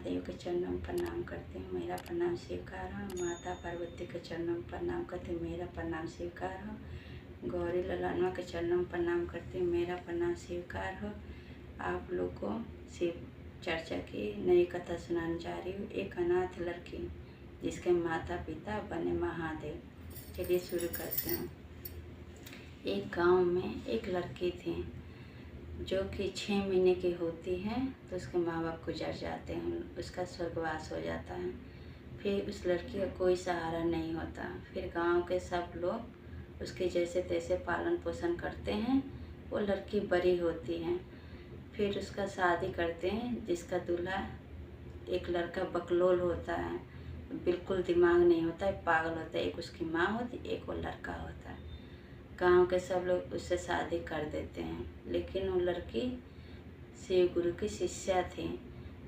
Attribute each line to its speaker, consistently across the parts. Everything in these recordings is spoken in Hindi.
Speaker 1: महादेव के चरणों में प्रणाम करती हूँ, मेरा प्रणाम स्वीकार हो। माता पार्वती के चरणों में प्रणाम करती हूँ, मेरा प्रणाम स्वीकार हो। गौरी ललानवा के चरणों में प्रणाम करती हूँ, मेरा प्रणाम स्वीकार हो। आप लोग को शिव चर्चा की नई कथा सुनाने जा रही हूँ। एक अनाथ लड़की जिसके माता पिता बने महादेव। चलिए शुरू करते हैं। एक गांव में एक लड़की थी जो कि 6 महीने की होती है तो उसके माँ बाप गुजर जाते हैं, उसका स्वर्गवास हो जाता है। फिर उस लड़की का कोई सहारा नहीं होता। फिर गांव के सब लोग उसके जैसे तैसे पालन पोषण करते हैं। वो लड़की बड़ी होती है। फिर उसका शादी करते हैं, जिसका दूल्हा एक लड़का बकलोल होता है, बिल्कुल दिमाग नहीं होता है, पागल होता है। एक उसकी माँ होती, एक वो लड़का होता है। गांव के सब लोग उससे शादी कर देते हैं, लेकिन वो लड़की शिव गुरु की शिष्या थी।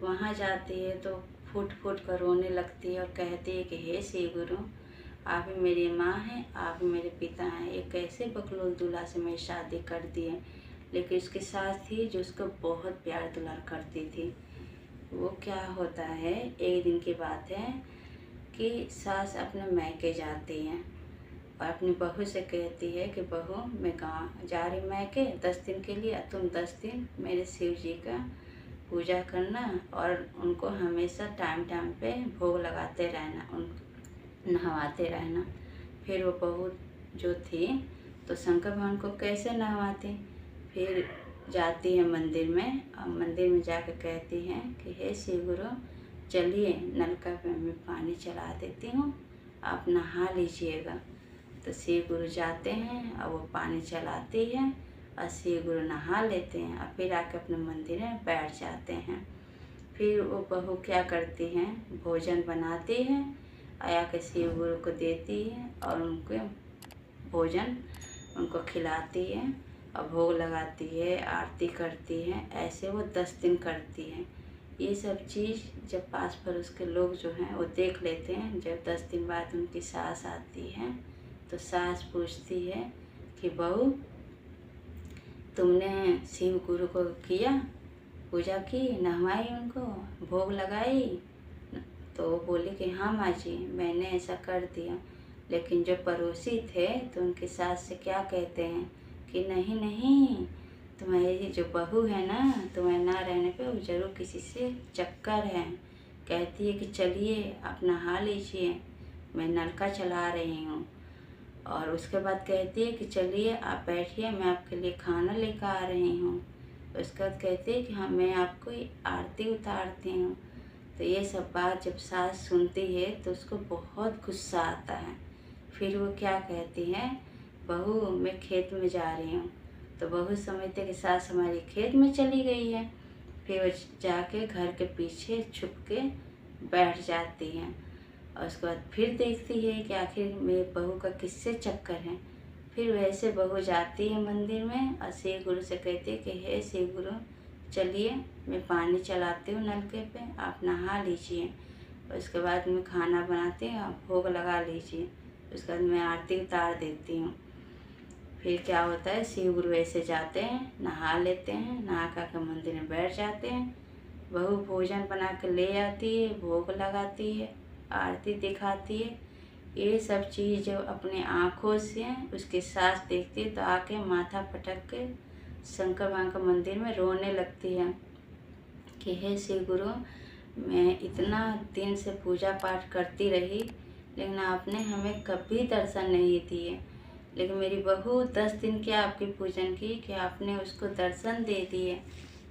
Speaker 1: वहाँ जाती है तो फूट फूट कर रोने लगती है और कहती है कि हे शिव गुरु, आप ही मेरी माँ हैं, आप ही मेरे पिता हैं। ये कैसे बकलोल दूल्हा से मेरी शादी कर दी है। लेकिन उसकी सास थी जो उसको बहुत प्यार दुलार करती थी। वो क्या होता है, एक दिन की बात है कि सास अपने मैके जाती है और अपनी बहू से कहती है कि बहू, मैं गाँव जा रही मैके 10 दिन के लिए, तुम 10 दिन मेरे शिव जी का पूजा करना और उनको हमेशा टाइम टाइम पे भोग लगाते रहना, उन नहवाते रहना। फिर वो बहू जो थी तो शंकर भगवान को कैसे नहवाती। फिर जाती है मंदिर में और मंदिर में जाकर कहती हैं कि हे शिव गुरु, चलिए नलका पे मैं पानी चला देती हूँ, आप नहा लीजिएगा। तो शिव गुरु जाते हैं और वो पानी चलाती है और शिव गुरु नहा लेते हैं और फिर आके अपने मंदिर में बैठ जाते हैं। फिर वो बहू क्या करती हैं, भोजन बनाती है, आया के शिव गुरु को देती है और उनको भोजन उनको खिलाती है और भोग लगाती है, आरती करती है। ऐसे वो 10 दिन करती है। ये सब चीज़ जब पास पड़ोस के लोग जो हैं वो देख लेते हैं। जब 10 दिन बाद उनकी सास आती है तो सास पूछती है कि बहू, तुमने शिव गुरु को किया, पूजा की, नहवाई, उनको भोग लगाई। तो वो बोली कि हाँ माँ जी, मैंने ऐसा कर दिया। लेकिन जो पड़ोसी थे तो उनकी सास से क्या कहते हैं कि नहीं नहीं, तुम्हारी जो बहू है ना, तुम्हें ना रहने पे वो जरूर किसी से चक्कर है। कहती है कि चलिए आप नहा लीजिए, मैं नलका चला रही हूँ। और उसके बाद कहती है कि चलिए आप बैठिए, मैं आपके लिए खाना लेकर आ रही हूँ। उसके बाद कहती है कि हाँ, मैं आपको आरती उतारती हूँ। तो ये सब बात जब सास सुनती है तो उसको बहुत गुस्सा आता है। फिर वो क्या कहती है, बहू मैं खेत में जा रही हूँ। तो बहू समझते कि सास हमारी खेत में चली गई है। फिर वो जाके घर के पीछे छुप के बैठ जाती हैं और उसके बाद फिर देखती है कि आखिर मेरे बहू का किससे चक्कर है। फिर वैसे बहू जाती है मंदिर में और शिव गुरु से कहती है कि हे शिव गुरु, चलिए मैं पानी चलाती हूँ नलके पे, आप नहा लीजिए। उसके बाद मैं खाना बनाती हूँ, आप भोग लगा लीजिए। उसके बाद मैं आरती उतार देती हूँ। फिर क्या होता है, शिव गुरु ऐसे जाते हैं, नहा लेते हैं, नहा कर मंदिर में बैठ जाते हैं। बहू भोजन बना कर ले आती है, भोग लगाती है, आरती दिखाती है। ये सब चीज़ जब अपने आँखों से उसकी सास देखती है तो आके माथा पटक के शंकर भगवान का मंदिर में रोने लगती है कि हे शिव गुरु, मैं इतना दिन से पूजा पाठ करती रही लेकिन आपने हमें कभी दर्शन नहीं दिए। लेकिन मेरी बहू 10 दिन क्या आपकी पूजन की कि आपने उसको दर्शन दे दिए।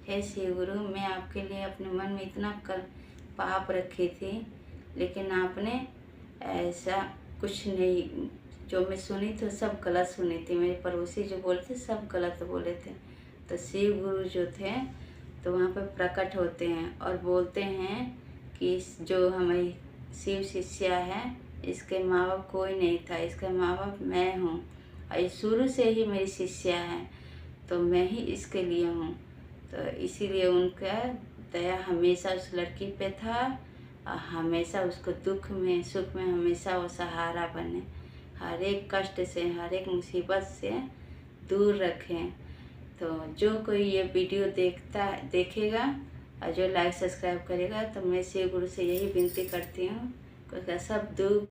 Speaker 1: हे शिव गुरु, मैं आपके लिए अपने मन में इतना पाप रखी थी, लेकिन आपने ऐसा कुछ नहीं, जो मैं सुनी तो सब गलत सुनी थी। मेरे पड़ोसी जो बोले थे सब गलत बोले थे। तो शिव गुरु जो थे तो वहाँ पर प्रकट होते हैं और बोलते हैं कि जो हमारी शिव शिष्या है, इसके माँ बाप कोई नहीं था, इसका माँ बाप मैं हूँ और ये शुरू से ही मेरी शिष्या है, तो मैं ही इसके लिए हूँ। तो इसीलिए उनका दया हमेशा उस लड़की पे था और हमेशा उसको दुख में सुख में हमेशा वो सहारा बने, हर एक कष्ट से हर एक मुसीबत से दूर रखें। तो जो कोई ये वीडियो देखेगा और जो लाइक सब्सक्राइब करेगा तो मैं शिव गुरु से यही विनती करती हूँ कि उसका सब दुख